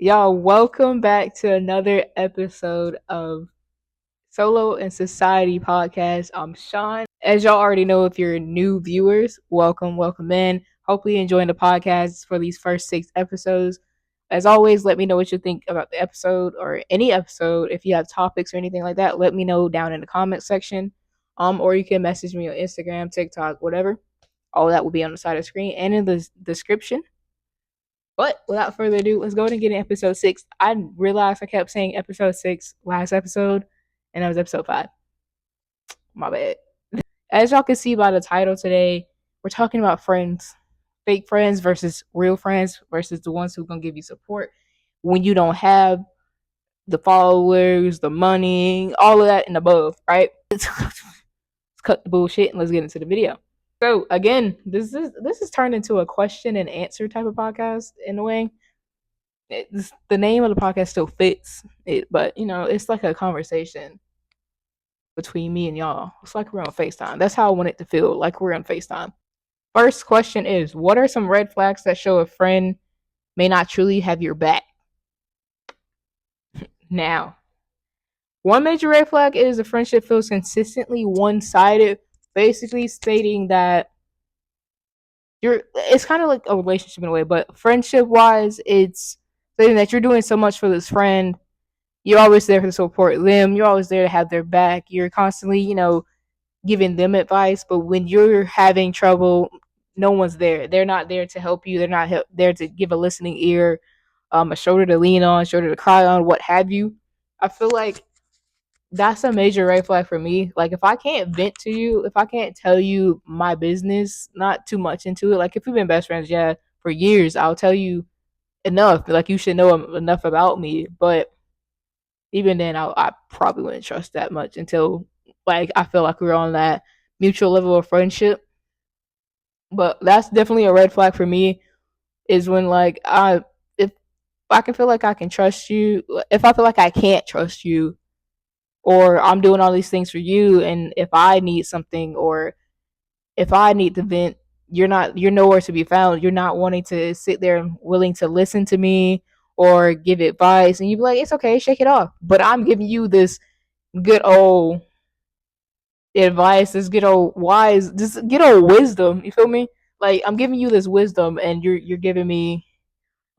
Y'all, welcome back to another episode of Solo&Society podcast. I'm Sean. As y'all already know, if you're new viewers, welcome in. Hopefully, you're enjoying the podcast for these first 6 episodes. As always, let me know what you think about the episode or any episode. If you have topics or anything like that, let me know down in the comment section. Or you can message me on Instagram, TikTok, whatever. All that will be on the side of the screen and in the description. But without further ado, let's go ahead and get in episode 6. I realized I kept saying episode 6 last episode, and that was episode 5. My bad. As y'all can see by the title today, we're talking about friends. Fake friends versus real friends versus the ones who are going to give you support when you don't have the followers, the money, all of that and above, right? Let's cut the bullshit and let's get into the video. So again, this is turned into a question and answer type of podcast in a way. The name of the podcast still fits it, but it's like a conversation between me and y'all. It's like we're on FaceTime. That's how I want it to feel, like we're on FaceTime. First question is, what are some red flags that show a friend may not truly have your back? Now, one major red flag is a friendship feels consistently one-sided, basically stating that it's kind of like a relationship in a way, but friendship wise, it's saying that you're doing so much for this friend. You're always there to support them. You're always there to have their back. You're constantly, giving them advice. But when you're having trouble, no one's there. They're not there to help you. They're not there to give a listening ear, a shoulder to lean on, shoulder to cry on, what have you. I feel like that's a major red flag for me. Like, if I can't vent to you, if I can't tell you my business, not too much into it. Like, if we've been best friends, yeah, for years, I'll tell you enough. Like, you should know enough about me. But even then, I probably wouldn't trust that much until like I feel like we're on that mutual level of friendship. But that's definitely a red flag for me. Is when like if I can feel like I can trust you, if I feel like I can't trust you, or I'm doing all these things for you, and if I need something or if I need to vent, you're nowhere to be found. You're not wanting to sit there and willing to listen to me or give advice, and you be like, it's okay, shake it off. But I'm giving you this good old advice, this good old wise, this good old wisdom. You feel me? Like, I'm giving you this wisdom, and you're giving me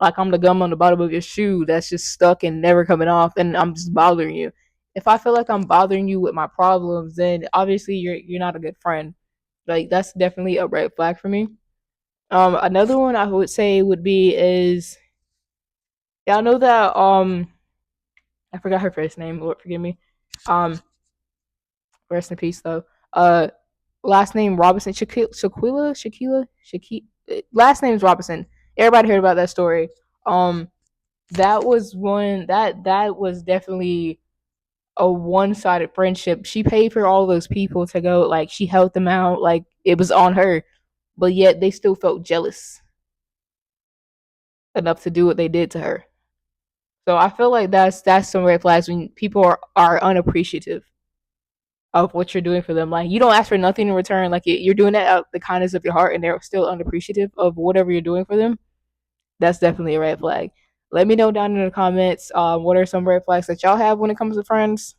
like I'm the gum on the bottom of your shoe that's just stuck and never coming off, and I'm just bothering you. If I feel like I'm bothering you with my problems, then obviously you're not a good friend. Like, that's definitely a red flag for me. Another one I would say would be is, yeah, I know that I forgot her first name. Lord forgive me. Um, Rest in peace though. Uh, Last name Robinson. Shakila. Last name's Robinson. Everybody heard about that story. Um, that was one that was definitely a one-sided friendship. She paid for all those people to go, like she helped them out, like it was on her, but yet they still felt jealous enough to do what they did to her. So I feel like that's some red flags when people are unappreciative of what you're doing for them. Like, you don't ask for nothing in return. Like, you're doing that out of the kindness of your heart, and they're still unappreciative of whatever you're doing for them. That's definitely a red flag. Let me know down in the comments. What are some red flags that y'all have when it comes to friends,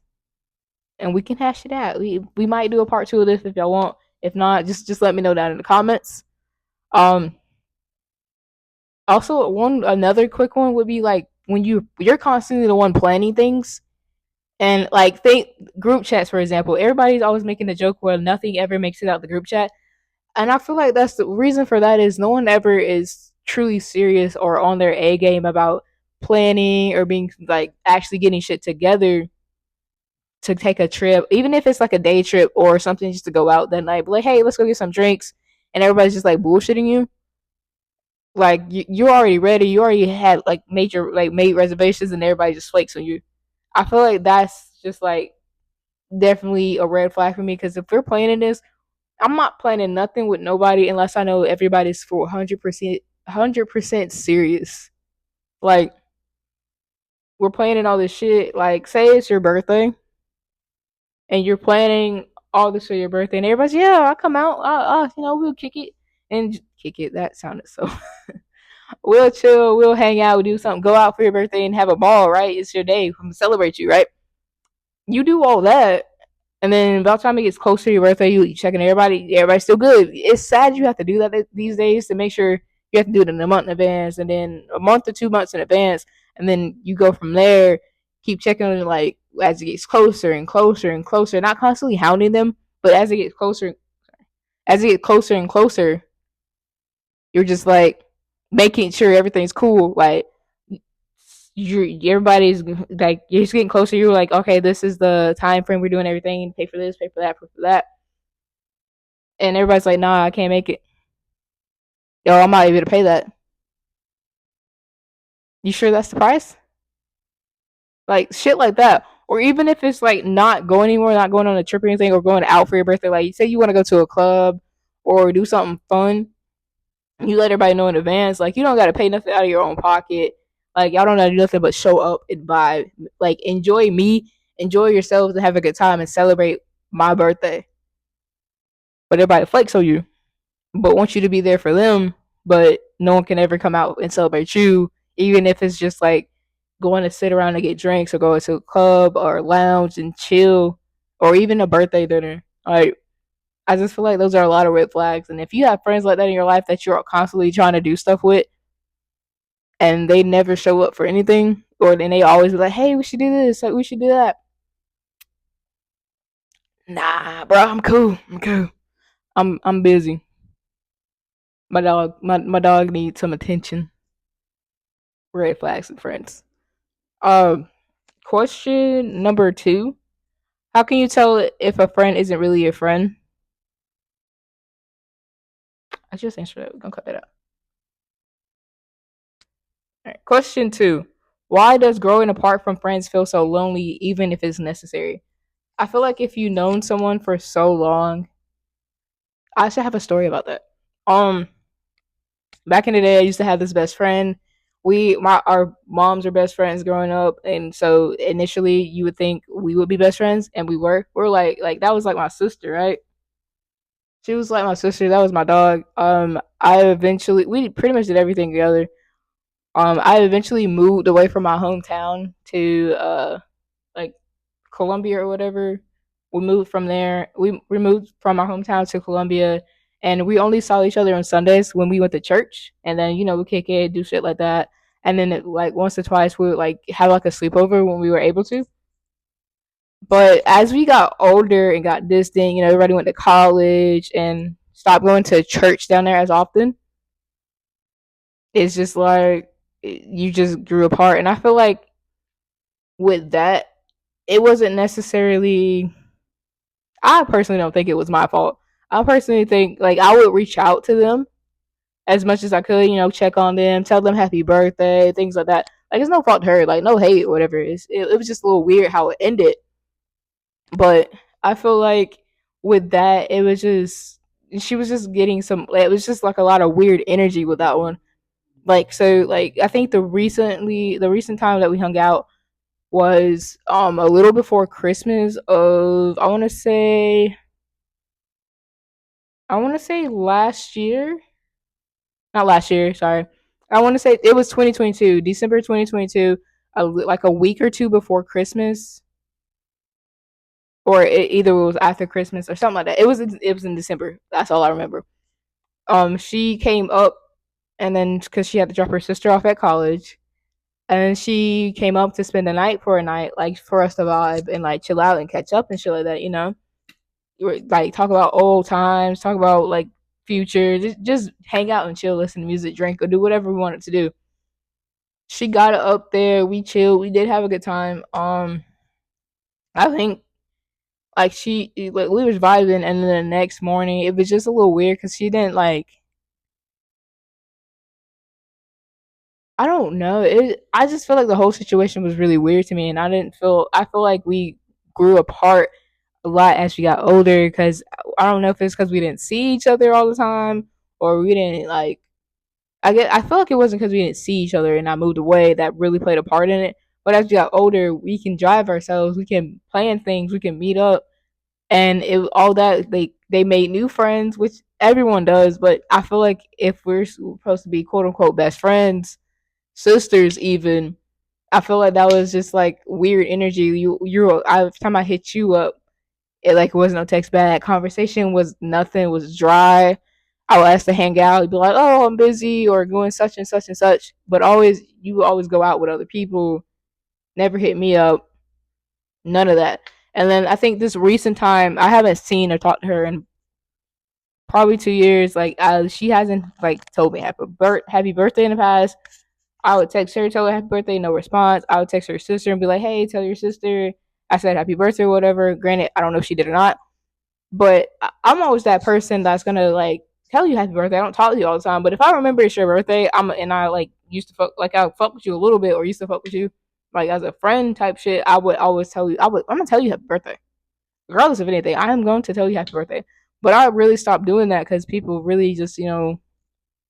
and we can hash it out. We might do a part 2 of this if y'all want. If not, just let me know down in the comments. Um, Also, one another quick one would be like when you're constantly the one planning things. And like, think group chats, for example. Everybody's always making a joke where nothing ever makes it out the group chat. And I feel like that's the reason for that is no one ever is truly serious or on their A game about planning or being like actually getting shit together to take a trip, even if it's like a day trip or something, just to go out that night. But like, hey, let's go get some drinks, and everybody's just like bullshitting you. Like, you're already ready. You already had like major like made reservations, and everybody just flakes on you. I feel like that's just like definitely a red flag for me, because if we're planning this, I'm not planning nothing with nobody unless I know everybody's for 100% serious. Like, we're planning all this shit. Like, say it's your birthday and you're planning all this for your birthday, and everybody's, yeah, I'll come out. We'll kick it and kick it. That sounded so. We'll chill, we'll hang out, we'll do something, go out for your birthday and have a ball, right? It's your day. Come celebrate you, right? You do all that, and then about the time it gets closer to your birthday, you checking everybody's still good. It's sad you have to do that these days to make sure you have to do it in a month in advance, and then a month or 2 months in advance, and then you go from there, keep checking on it like as it gets closer and closer and closer, not constantly hounding them, but as it gets closer and closer, you're just like making sure everything's cool. Like everybody's like you're just getting closer. You're like, okay, this is the time frame we're doing everything. Pay for this, pay for that, pay for that, and everybody's like, nah, I can't make it. Yo, I'm not able to pay that. You sure that's the price? Like shit like that. Or even if it's like not going anywhere, not going on a trip or anything, or going out for your birthday. Like you say you want to go to a club or do something fun, you let everybody know in advance. Like you don't got to pay nothing out of your own pocket. Like y'all don't have to do nothing but show up and vibe. Like enjoy me, enjoy yourselves, and have a good time and celebrate my birthday. But everybody flakes on you, but want you to be there for them. But no one can ever come out and celebrate you, even if it's just like going to sit around and get drinks or go to a club or a lounge and chill, or even a birthday dinner. Like I just feel like those are a lot of red flags. And if you have friends like that in your life that you're constantly trying to do stuff with, and they never show up for anything, or then they always be like, "Hey, we should do this, like we should do that." Nah, bro, I'm cool. I'm cool. I'm busy. My dog needs some attention. Red flags and friends. Um, Question number two: how can you tell if a friend isn't really a friend? I just answered that. We're gonna cut that out. All right. Question two: why does growing apart from friends feel so lonely, even if it's necessary? I feel like if you've known someone for so long, I should have a story about that. Um, Back in the day, I used to have this best friend. Our moms are best friends growing up, and so initially you would think we would be best friends, and we were. We're like that was like my sister, right? She was like my sister. That was my dog. I eventually we pretty much did everything together. I eventually moved away from my hometown to like Columbia or whatever. We moved from there. We moved from our hometown to Columbia, and we only saw each other on Sundays when we went to church, and then we kick it, do shit like that, and then like once or twice we would like have like a sleepover when we were able to. But as we got older and got distant, everybody went to college and stopped going to church down there as often. It's just like you just grew apart, and I feel like with that, it wasn't necessarily. I personally don't think it was my fault. I personally think like I would reach out to them as much as I could, check on them, tell them happy birthday, things like that. Like it's no fault to her, like no hate or whatever. It was just a little weird how it ended. But I feel like with that, it was just she was just getting some. It was just like a lot of weird energy with that one. Like so, like I think the recent time that we hung out was a little before Christmas of I want to say last year, not last year, sorry. I want to say it was 2022, December 2022, like a week or two before Christmas, or either it was after Christmas or something like that. It was in December. That's all I remember. She came up, and then because she had to drop her sister off at college, and then she came up to spend the night for a night, like for us to vibe and like chill out and catch up and shit like that. Like talk about old times, talk about like future, just hang out and chill, listen to music, drink, or do whatever we wanted to do. She got up there, we chilled, we did have a good time. I think like we was vibing, and then the next morning it was just a little weird because she didn't like. I don't know. I just feel like the whole situation was really weird to me, and I didn't feel. I feel like we grew apart a lot as we got older because I don't know if it's because we didn't see each other all the time or we didn't like. I feel like it wasn't because we didn't see each other and I moved away that really played a part in it. But as we got older, we can drive ourselves. We can plan things. We can meet up, and all that they made new friends, which everyone does, but I feel like if we're supposed to be quote unquote best friends, sisters, even, I feel like that was just like weird energy. Every time I hit you up, it like was no text back. Conversation was nothing. Was dry. I would ask to hang out. You'd be like, "Oh, I'm busy," or doing such and such and such. But always, you always go out with other people. Never hit me up. None of that. And then I think this recent time, I haven't seen or talked to her in probably 2 years. Like, she hasn't like told me happy birthday in the past. I would text her, tell her happy birthday, no response. I would text her sister and be like, "Hey, tell your sister I said happy birthday or whatever." Granted, I don't know if she did or not, but I'm always that person that's gonna like tell you happy birthday. I don't talk to you all the time, but if I remember it's your birthday, I like used to I fuck with you a little bit or used to fuck with you like as a friend type shit. I would always tell you. I'm gonna tell you happy birthday, regardless of anything. I am going to tell you happy birthday. But I really stopped doing that because people really just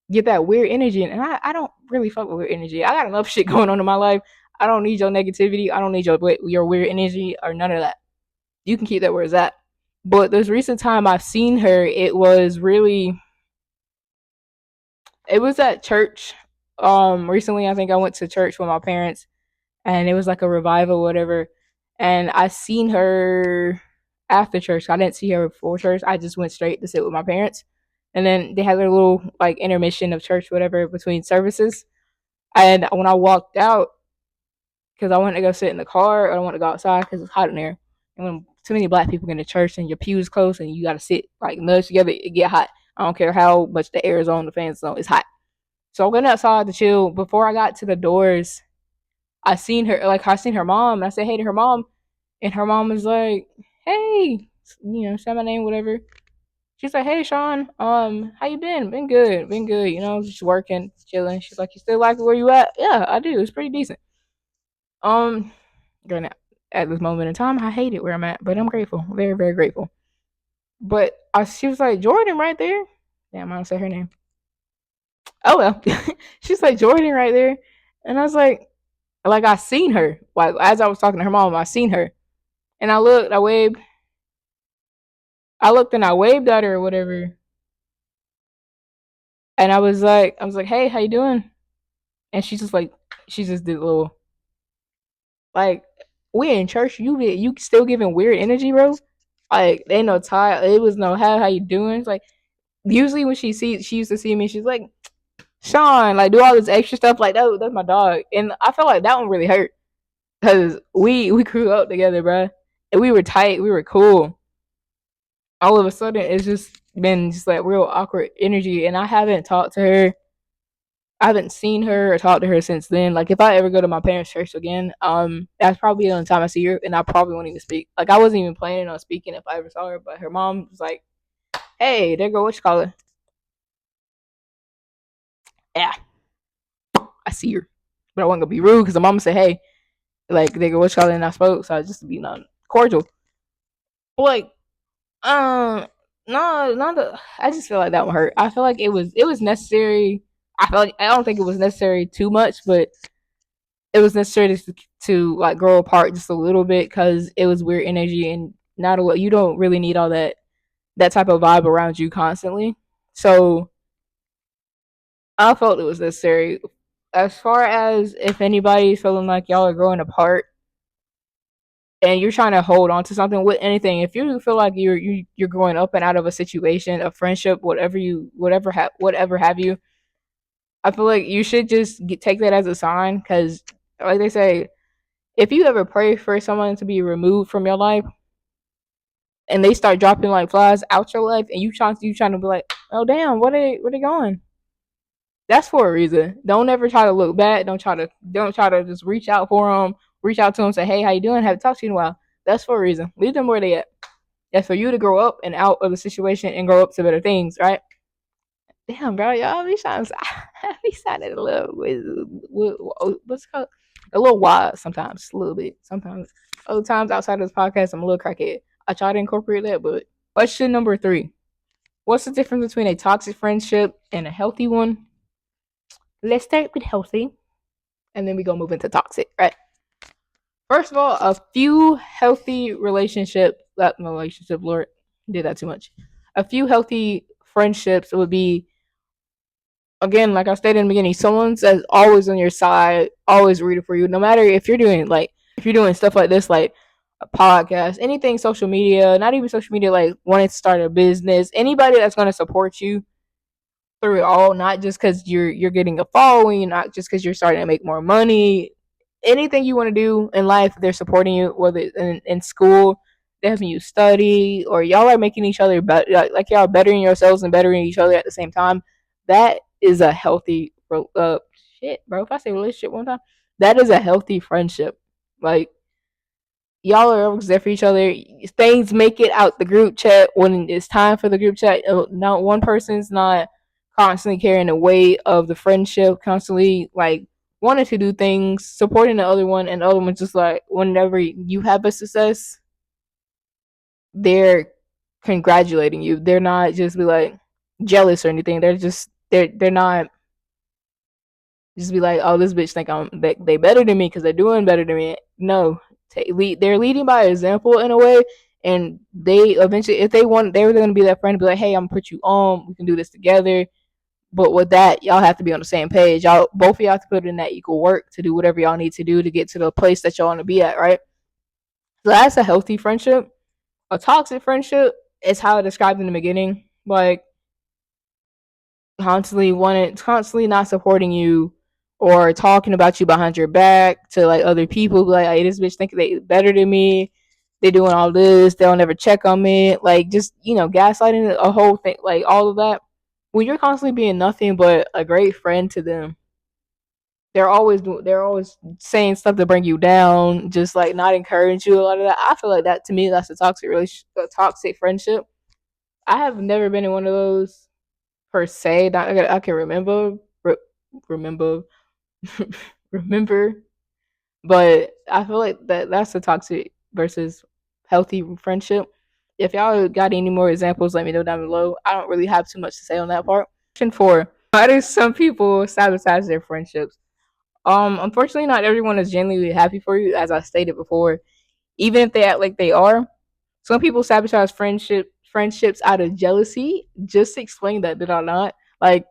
get that weird energy, and I don't really fuck with weird energy. I got enough shit going on in my life. I don't need your negativity. I don't need your weird energy or none of that. You can keep that where it's at. But this recent time I've seen her, it was at church. Recently I think I went to church with my parents, and it was like a revival, whatever. And I seen her after church. I didn't see her before church. I just went straight to sit with my parents. And then they had their little like intermission of church, whatever, between services. And when I walked out, because I wanted to go sit in the car, or I wanted to go outside because it's hot in there. And when too many black people get into church and your pews close and you got to sit like nudge together, it get hot. I don't care how much the air is on, the fans on, it's hot. So I went outside to chill. Before I got to the doors, I seen her mom. And I said hey to her mom, and her mom was like, "Hey, say my name, whatever." She's like, "Hey, Sean, how you been? Been good. Just working, chilling." She's like, "You still like where you at?" "Yeah, I do. It's pretty decent." Um, Granted, at this moment in time, I hate it where I'm at, but I'm grateful, very, very grateful. But she was like, "Jordan, right there." Damn, I don't say her name. Oh well, she's like, "Jordan, right there," and I was like I seen her. Like as I was talking to her mom, I seen her, and I looked and I waved at her or whatever, and I was like, "Hey, how you doing?" And she just did a little like, we in church. You still giving weird energy, bro. Like, they no tie. It was no how you doing. It's like usually when she used to see me. She's like, "Sean, like do all this extra stuff." Like that's my dog, and I felt like that one really hurt because we grew up together, bro, and we were tight. We were cool. All of a sudden, it's just been just like real awkward energy, and I haven't talked to her. I haven't seen her or talked to her since then. Like if I ever go to my parents' church again, that's probably the only time I see her, and I probably won't even speak. Like I wasn't even planning on speaking if I ever saw her, but her mom was like, "Hey, there go what you call it." Yeah, I see her, but I wasn't gonna be rude because the mom said, "Hey, like they go what you call it," and I spoke, so I just to be non cordial. Like, um, no, not the. I just feel like that one hurt. I feel like it was necessary. I feel like I don't think it was necessary too much, but it was necessary to like grow apart just a little bit because it was weird energy, and not a lot. You don't really need all that type of vibe around you constantly. So I felt it was necessary. As far as if anybody's feeling like y'all are growing apart and you're trying to hold on to something with anything, if you feel like you're growing up and out of a situation, a friendship, whatever have you, I feel like you should just take that as a sign because, like they say, if you ever pray for someone to be removed from your life and they start dropping like flies out your life, and you trying to be like, "Oh damn, where they going?" That's for a reason. Don't ever try to look back. Don't try to just reach out for them. Reach out to them, say, "Hey, how you doing? Haven't talked to you in a while." That's for a reason. Leave them where they at. That's for you to grow up and out of the situation and grow up to better things, right? Damn, bro, y'all be sounding, be sounding a little, what's it called? A little wild sometimes, a little bit. Sometimes, other times outside of this podcast, I'm a little crackhead. I try to incorporate that, but question number 3: what's the difference between a toxic friendship and a healthy one? Let's start with healthy, and then we go move into toxic, right? First of all, a few healthy relationship, Lord, did that too much. A few healthy friendships would be, again, like I stated in the beginning, someone that's always on your side, always rooting for you, no matter if you're doing stuff like this, like a podcast, anything social media, not even social media, like wanting to start a business, anybody that's going to support you through it all, not just because you're getting a following, not just because you're starting to make more money. Anything you want to do in life, they're supporting you. Whether it's in school, they're helping you study, or y'all are making each other better, like y'all bettering yourselves and bettering each other at the same time. That is a healthy shit, bro. If I say relationship one time, that is a healthy friendship. Like, y'all are always there for each other. Things make it out the group chat when it's time for the group chat. Not one person's not constantly carrying the weight of the friendship, constantly like wanting to do things, supporting the other one, and the other one's just like, whenever you have a success, they're congratulating you. They're not just be like jealous or anything. They're not just be like, oh, this bitch think they better than me because they're doing better than me. No, they're leading by example in a way, and they eventually, if they want, they were going to be that friend to be like, hey, I'm gonna put you on. We can do this together. But with that, y'all have to be on the same page. Y'all, both of y'all have to put in that equal work to do whatever y'all need to do to get to the place that y'all want to be at, right? So that's a healthy friendship. A toxic friendship is how I described in the beginning. Like, constantly not supporting you or talking about you behind your back to like other people, like, hey, this bitch think they better than me, they doing all this, they'll never check on me, like, just, gaslighting a whole thing, like all of that. When you're constantly being nothing but a great friend to them, they're always saying stuff to bring you down, just like not encourage you. A lot of that, I feel like that, to me, that's a toxic relationship, a toxic friendship. I have never been in one of those per se. Not, I can remember, remember, but I feel like that's a toxic versus healthy friendship. If y'all got any more examples, let me know down below. I don't really have too much to say on that part. Question 4: why do some people sabotage their friendships? Unfortunately, not everyone is genuinely happy for you, as I stated before. Even if they act like they are, some people sabotage friendships out of jealousy. Just to explain that, did I not? Like,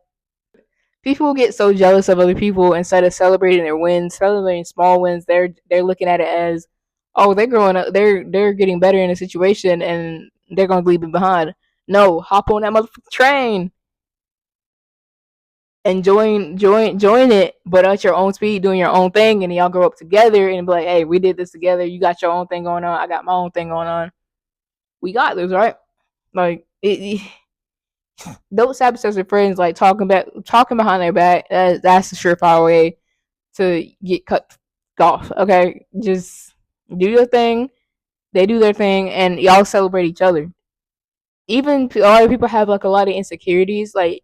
people get so jealous of other people, instead of celebrating their wins, celebrating small wins, they're looking at it as, oh, they're growing up, they're getting better in a situation, and they're gonna leave it behind. No, hop on that motherfucking train and join it, but at your own speed, doing your own thing, and y'all grow up together and be like, hey, we did this together. You got your own thing going on. I got my own thing going on. We got this, right? Like, don't sabotage your friends, like talking behind their back. That's a surefire way to get cut off. Okay, just do your thing. They do their thing, and y'all celebrate each other. Even a lot of people have like a lot of insecurities, like,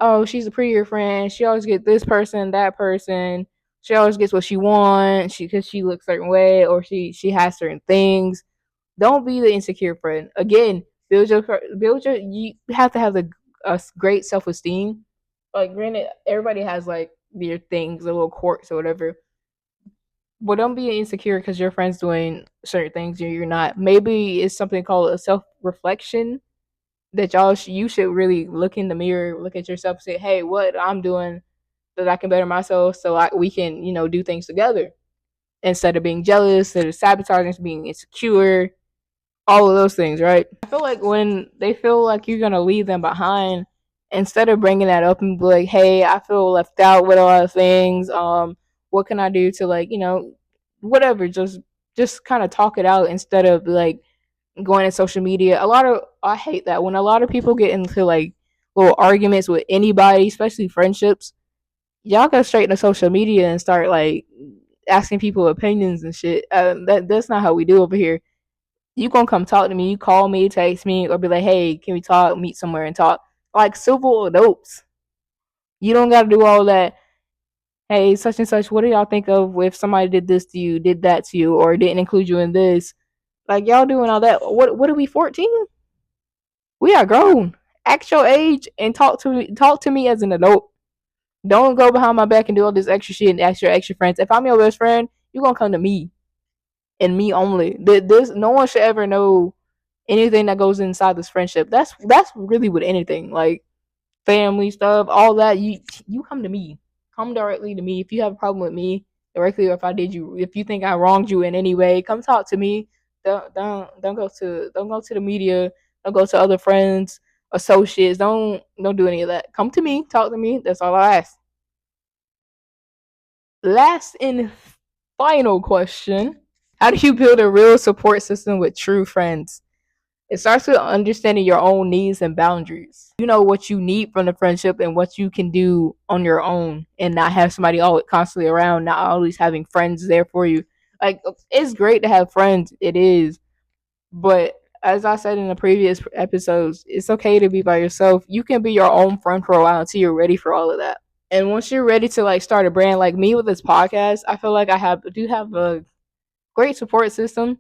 oh, she's a prettier friend. She always gets this person, that person. She always gets what she wants. Because she looks a certain way, or she has certain things. Don't be the insecure friend. Again, You have to have a great self esteem. Like, granted, everybody has like their things, the little quirks or whatever. But don't be insecure because your friend's doing certain things and you're not. Maybe it's something called a self reflection that you should really look in the mirror, look at yourself, and say, "Hey, what I'm doing that I can better myself, so we can, do things together." Instead of being jealous, instead of sabotaging, being insecure, all of those things, right? I feel like when they feel like you're gonna leave them behind, instead of bringing that up and be like, "Hey, I feel left out with a lot of things. What can I do to, like, whatever?" Just kind of talk it out instead of like going to social media. I hate that when a lot of people get into like little arguments with anybody, especially friendships. Y'all go straight to social media and start like asking people opinions and shit. That's not how we do over here. You gonna come talk to me? You call me, text me, or be like, "Hey, can we talk? Meet somewhere and talk." Like civil adults. You don't gotta do all that. Hey, such and such. What do y'all think of if somebody did this to you, did that to you, or didn't include you in this? Like, y'all doing all that. What are we, 14? We are grown. Act your age and talk to me as an adult. Don't go behind my back and do all this extra shit and ask your extra friends. If I'm your best friend, you gonna come to me and me only. This, no one should ever know anything that goes inside this friendship. That's really with anything, like family stuff, all that. You come to me, come directly to me if you have a problem with me directly, or if you think I wronged you in any way, come talk to me. Don't go to the media. Don't go to other friends, associates. Don't do any of that. Come to me, talk to me. That's all I ask. Last and final question: how do you build a real support system with true friends? It starts with understanding your own needs and boundaries. You know what you need from the friendship and what you can do on your own, and not have somebody always constantly around, not always having friends there for you. Like, it's great to have friends, it is, but as I said in the previous episodes, it's okay to be by yourself. You can be your own friend for a while until you're ready for all of that. And once you're ready to like start a brand, like me with this podcast, I feel like do have a great support system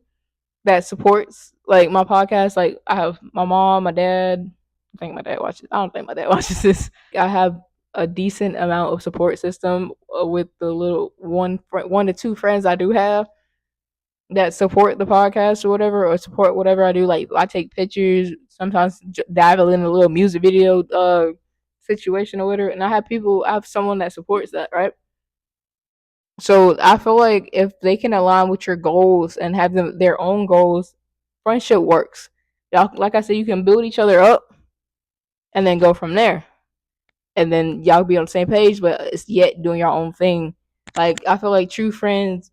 that supports like my podcast. Like, I have my mom, my dad. I think my dad watches. I don't think my dad watches this. I have a decent amount of support system with the little one to two friends I do have that support the podcast or whatever, or support whatever I do. Like, I take pictures, sometimes dive in a little music video situation or whatever, and I have someone that supports that, right? So I feel like if they can align with your goals and have their own goals, friendship works. Y'all, like I said, you can build each other up and then go from there. And then y'all be on the same page, but it's yet doing your own thing. Like, I feel like true friends,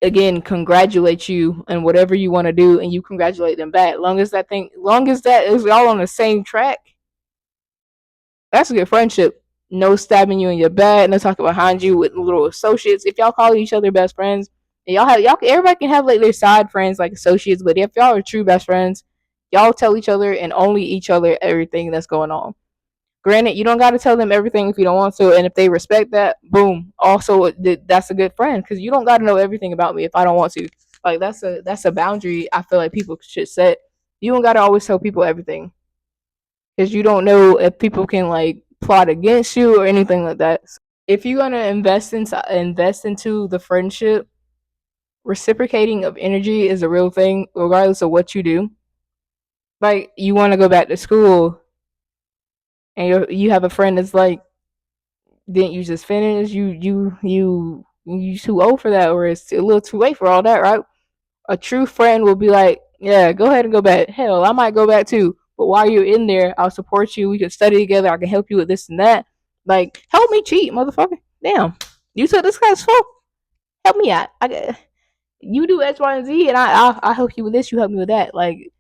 again, congratulate you and whatever you want to do, and you congratulate them back. Long as that is all on the same track, that's a good friendship. No stabbing you in your back, no talking behind you with little associates. If y'all call each other best friends, and everybody can have like their side friends like associates, but if y'all are true best friends, y'all tell each other and only each other everything that's going on. Granted, you don't got to tell them everything if you don't want to, and if they respect that, boom. Also, that's a good friend, because you don't got to know everything about me if I don't want to. Like, that's a boundary I feel like people should set. You don't got to always tell people everything, because you don't know if people can like plot against you or anything like that. If you're gonna invest into the friendship, reciprocating of energy is a real thing, regardless of what you do. Like, you want to go back to school, and you have a friend that's like, "Didn't you just finish? You too old for that, or it's a little too late for all that, right?" A true friend will be like, "Yeah, go ahead and go back. Hell, I might go back too. But while you're in there, I'll support you. We can study together. I can help you with this and that. Like, help me cheat, motherfucker. Damn, you said this guy's full. Help me out. You do X, Y, and Z, and I'll help you with this. You help me with that. Like,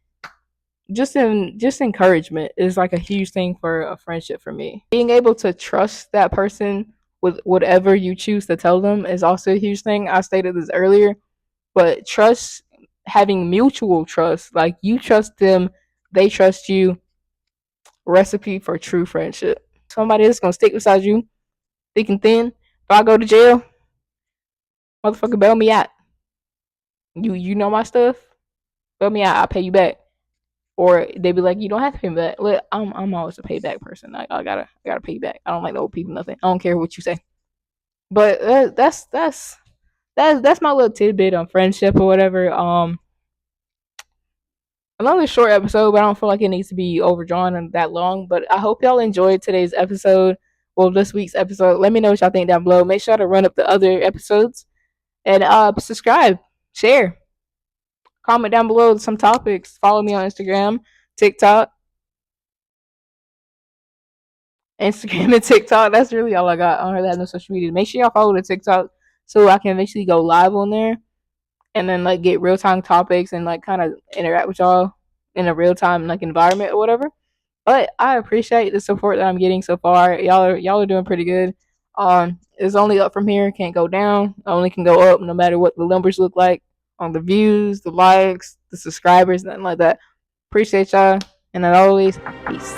just encouragement is like a huge thing for a friendship for me. Being able to trust that person with whatever you choose to tell them is also a huge thing. I stated this earlier, but trust, having mutual trust, like you trust them, they trust you, recipe for true friendship. Somebody that's gonna stick beside you, thick and thin. If I go to jail, motherfucker, bail me out. You know my stuff, bail me out. I'll pay you back. Or they be like, you don't have to pay me back. Look, I'm always a payback person. I gotta pay you back. I don't like the old people nothing. I don't care what you say. But that's my little tidbit on friendship or whatever. Another short episode, but I don't feel like it needs to be overdrawn and that long. But I hope y'all enjoyed today's episode. Well, this week's episode. Let me know what y'all think down below. Make sure to run up the other episodes and subscribe, share, comment down below some topics. Follow me on Instagram, TikTok, and TikTok. That's really all I got. I don't really have no social media. Make sure y'all follow the TikTok so I can eventually go live on there and then like get real time topics and like kind of interact with y'all in a real time like environment or whatever. But I appreciate the support that I'm getting so far. Y'all are doing pretty good. It's only up from here. Can't go down. Only can go up no matter what the numbers look like on the views, the likes, the subscribers, nothing like that. Appreciate y'all. And as always, peace.